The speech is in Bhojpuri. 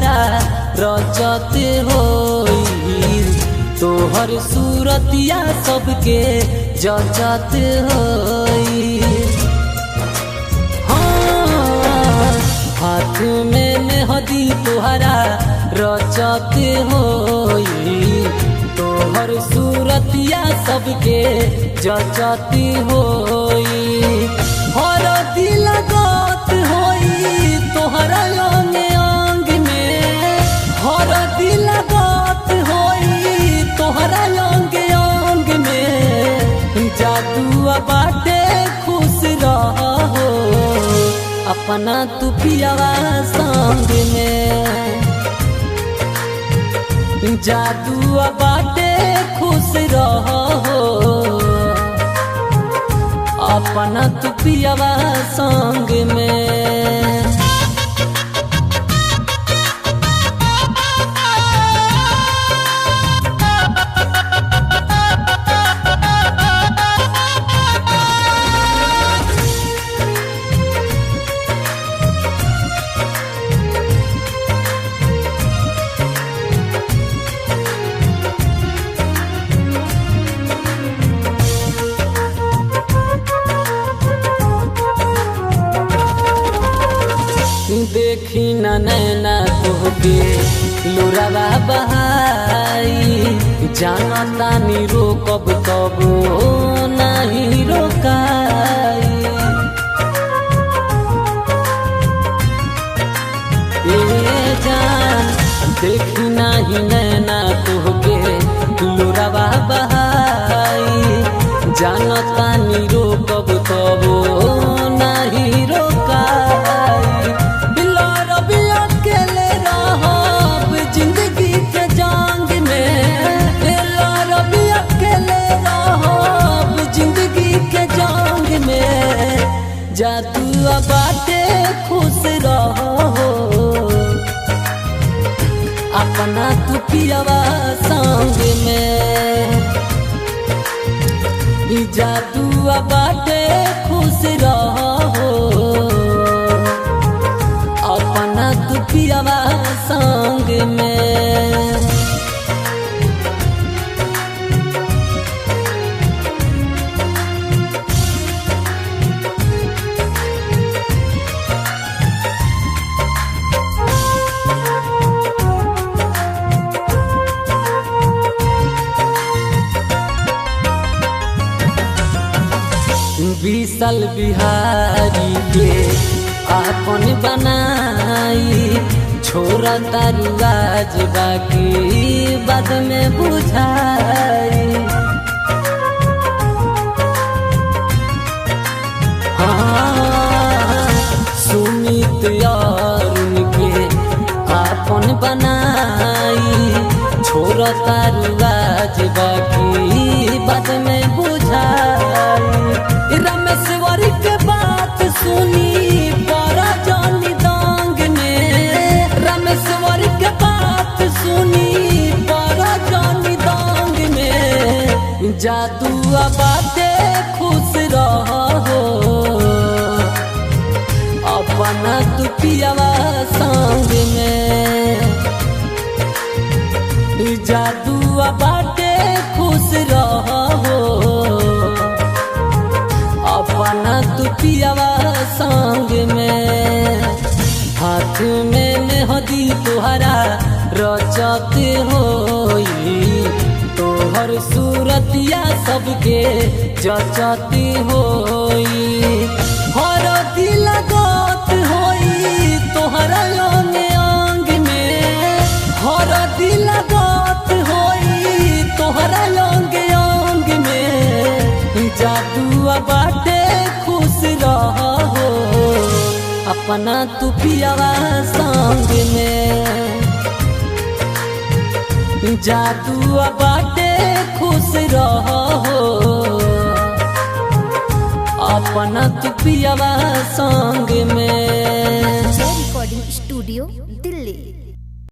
तुहरा रचत होई तोहर सूरतिया सबके जचत होई। हाँ, हाथ में मेहदी तुहरा रचत होई तोहर सूरतिया सबके जचत होई। हर दिल गत होई तोहरा अंग अंग में, हर दिल गत होई तोहरा अंग अंग में। जादू बाटे खुश रहो अपना तू पियावा संग में, जादू बाटे खुश रहो अपना तू पियावा संग में। देखी न नैना तोहके लोरावा बहाई, जाना तानी रोकब तब नहीं रोकाई। ए जान देखी नहीं नैना तोहके लोरावा बहाई, जाना तानी रोकब तब नहीं रोकाई। जिंदगी के जांग में रवि अकेले रहो जिंदगी के जांग में। जादू बाटे खुश रहो अपना तू पियावा संग में, जादू बाटे खुश रहो अपना तू पियावा संग में। विशाल बिहारी के आपन बनाई, छोरा तारू आज बाकी बाद में बुझाई। हाँ, सुमित अरुण के आपन बनाई, छोरा तारू आज बाकी बाद में बुझाई। रमेश्वर के बात सुनी बड़ा जानी दांग में, रमेश्वर के बात सुनी बड़ा जानी दांग में। जादू बाटे खुश रहो अपना तू पियावा संग में, जादू बाटे खुश रहो अपना तू पियावा संग में। हाथ में मेहदी तुहरा रचत होई तोहर सूरतिया सबके जचत होई। हर दिल गत होई तोहरा अंग अंग में, हर दिल गत होई तोहरा अंग अंग में। जादू बाटे खुश रहो अपना तू पियावा संग में, जादू बाटे खुश रहो अपना तू पियावा संग में। Recording studio Delhi.